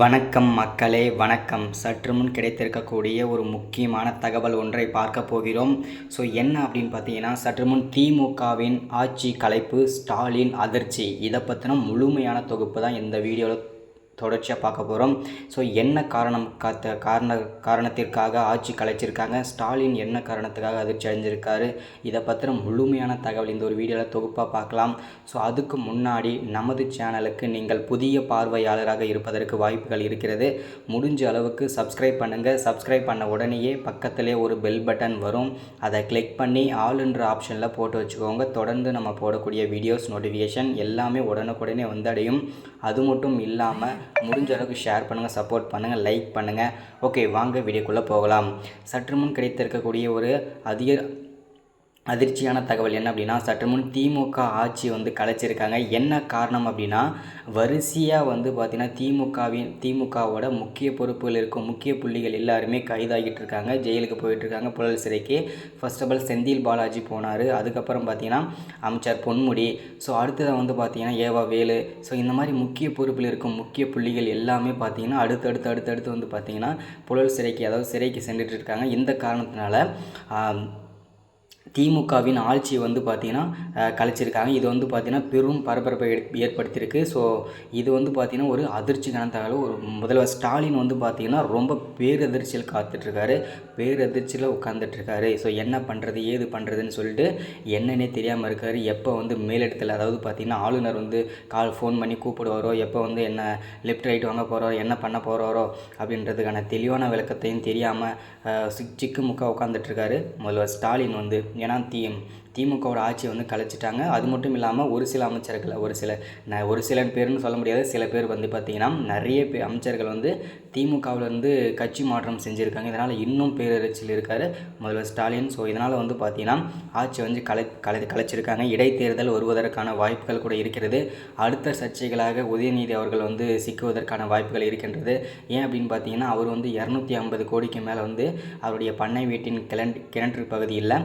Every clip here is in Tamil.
வணக்கம் மக்களே, வணக்கம். சற்று முன் கிடைத்திருக்கக்கூடிய ஒரு முக்கியமான தகவல் ஒன்றை பார்க்க போகிறோம். என்ன அப்படின்னு பார்த்தீங்கன்னா, சற்று முன் திமுகவின் ஆட்சி கலைப்பு, ஸ்டாலின் அதிர்ச்சி, இதை பற்றின முழுமையான தொகுப்பு தான் இந்த வீடியோவில் தொடர்ச்சியாக பார்க்க போகிறோம். என்ன காரணத்திற்காக ஆட்சி கலைச்சிருக்காங்க, ஸ்டாலின் என்ன காரணத்துக்காக அதிர்ச்சி அடைஞ்சிருக்காரு, இதை பற்றின முழுமையான தகவல் இந்த ஒரு வீடியோவில் தொகுப்பாக பார்க்கலாம். அதுக்கு முன்னாடி நமது சேனலுக்கு நீங்கள் புதிய பார்வையாளராக இருப்பதற்கு வாய்ப்புகள் இருக்கிறது. முடிஞ்ச அளவுக்கு சப்ஸ்கிரைப் பண்ணுங்கள். சப்ஸ்கிரைப் பண்ண உடனேயே பக்கத்திலே ஒரு பெல் பட்டன் வரும், அதை கிளிக் பண்ணி ஆல்ன்ற ஆப்ஷனில் போட்டு வச்சுக்கோங்க. தொடர்ந்து நம்ம போடக்கூடிய வீடியோஸ் நோட்டிஃபிகேஷன் எல்லாமே உடனுக்குடனே வந்தடையும். அது மட்டும் இல்லாமல் முடிஞ்ச அளவுக்கு ஷேர் பண்ணுங்கள், சப்போர்ட் பண்ணுங்கள், லைக் பண்ணுங்கள். ஓகே, வாங்க வீடியோக்குள்ளே போகலாம். சற்று முன் கிடைத்திருக்கக்கூடிய ஒரு அதிர்ச்சியான தகவல் என்ன அப்படின்னா, சற்று முன் திமுக ஆட்சி கலைச்சிருக்காங்க. என்ன காரணம் அப்படின்னா, வரிசையாக பார்த்திங்கன்னா திமுகவோட முக்கிய பொறுப்புகள் இருக்கும் முக்கிய புள்ளிகள் எல்லாருமே கைதாகிட்டு இருக்காங்க, ஜெயிலுக்கு போயிட்டுருக்காங்க, புழல் சிறைக்கு. First of all Senthil Balaji போனார். அதுக்கப்புறம் பார்த்திங்கன்னா அமைச்சர் பொன்முடி. அடுத்ததாக பார்த்திங்கன்னா ஏவா வேலு. இந்த மாதிரி முக்கிய பொறுப்பில் இருக்கும் முக்கிய புள்ளிகள் எல்லாமே பார்த்திங்கன்னா அடுத்தடுத்து பார்த்திங்கன்னா புழல் சிறைக்கு, அதாவது சிறைக்கு சென்றுட்டு இருக்காங்க. இந்த காரணத்தினால திமுகவின் ஆட்சி பார்த்திங்கன்னா கலைச்சிருக்காங்க. இது பார்த்திங்கன்னா பெரும் பரபரப்பை ஏற்படுத்தியிருக்கு. இது பார்த்திங்கன்னா ஒரு அதிர்ச்சிக்கான தகவல். ஒரு முதல்வர் ஸ்டாலின் பார்த்திங்கன்னா ரொம்ப பேரதிர்ச்சியில் காத்துட்ருக்காரு, பேரதிர்ச்சியில் உட்காந்துட்ருக்காரு. என்ன பண்ணுறது ஏது பண்ணுறதுன்னு சொல்லிட்டு என்னன்னே தெரியாமல் இருக்கார். எப்போ மேலிடத்தில், அதாவது பார்த்திங்கன்னா ஆளுநர் ஃபோன் பண்ணி கூப்பிடுவாரோ, எப்போ என்ன லெஃப்ட் ரைட் வாங்க போகிறாரோ, என்ன பண்ண போகிறாரோ அப்படின்றதுக்கான தெளிவான விளக்கத்தையும் தெரியாமல் சிக்கு முக்காக உட்காந்துட்ருக்காரு முதல்வர் ஸ்டாலின். ஏன்னா திமுகவோட ஆட்சி கலைச்சிட்டாங்க. அது மட்டும் இல்லாமல் ஒரு சில அமைச்சர்கள், ஒரு சில பேர்னு சொல்ல முடியாது, சில பேர் பார்த்திங்கன்னா நிறைய அமைச்சர்கள் திமுகவிலேருந்து கட்சி மாற்றம் செஞ்சுருக்காங்க. இதனால் இன்னும் பேரரசில் இருக்கார் முதல்வர் ஸ்டாலின். இதனால் பார்த்திங்கன்னா ஆட்சி கலைச்சிருக்காங்க. இடைத்தேர்தல் வருவதற்கான வாய்ப்புகள் கூட இருக்கிறது. அடுத்த சர்ச்சைகளாக உதயநிதி அவர்கள் சிக்குவதற்கான வாய்ப்புகள் இருக்கின்றது. ஏன் அப்படின்னு பார்த்தீங்கன்னா, அவர் 250 கோடிக்கு மேலே அவருடைய பண்ணை வீட்டின் கிணற்று பகுதியில்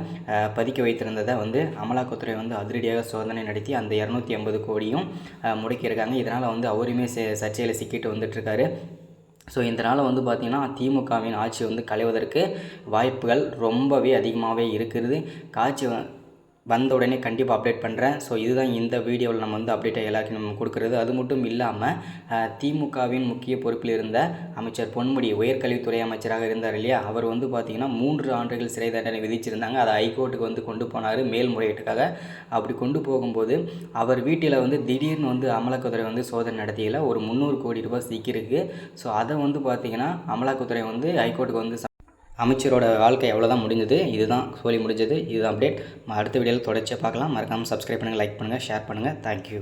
பதிக்க வைத்திருந்ததை அமலாக்கத்துறை அதிரடியாக சோதனை நடத்தி அந்த 250 கோடியும் முடக்கியிருக்காங்க. இதனால் அவருமே சர்ச்சையில் சிக்கிட்டு வந்துட்டுருக்காரு. இதனால் பார்த்திங்கன்னா திமுகவின் ஆட்சி கலைவதற்கு வாய்ப்புகள் ரொம்பவே அதிகமாகவே இருக்கிறது. காட்சி வந்த உடனே கண்டிப்பாக அப்டேட் பண்ணுறேன். இதுதான் இந்த வீடியோவில் நம்ம அப்டேட்டை எல்லாருக்கும் நம்ம கொடுக்குறது. அது மட்டும் இல்லாமல் திமுகவின் முக்கிய பொறுப்பில் இருந்த அமைச்சர் பொன்முடி, உயர்கல்வித்துறை அமைச்சராக இருந்தார் இல்லையா, அவர் பார்த்திங்கன்னா 3 ஆண்டுகள் சிறை தண்டனை விதிச்சிருந்தாங்க. அதை ஹைகோர்ட்டுக்கு கொண்டு போனார் மேல்முறையீட்டுக்காக. அப்படி கொண்டு போகும்போது அவர் வீட்டில் திடீர்னு அமலாக்கத்துறை சோதனை நடத்தியில் ஒரு 300 கோடி ரூபாய் சிக்கியிருக்கு. அதை பார்த்திங்கன்னா அமலாக்கத்துறை ஹைகோர்ட்டுக்கு அமைச்சரோட வாழ்க்கை எவ்வளோதான் முடிஞ்சது. இதுதான் முடிஞ்சது. இதுதான் அப்டேட். அடுத்த வீடியோவில் தொடர்ச்சியாக பார்க்கலாம். மறக்காமல் சப்ஸ்கிரைப் பண்ணுங்கள், லைக் பண்ணுங்கள், ஷேர் பண்ணுங்கள். தேங்க்யூ.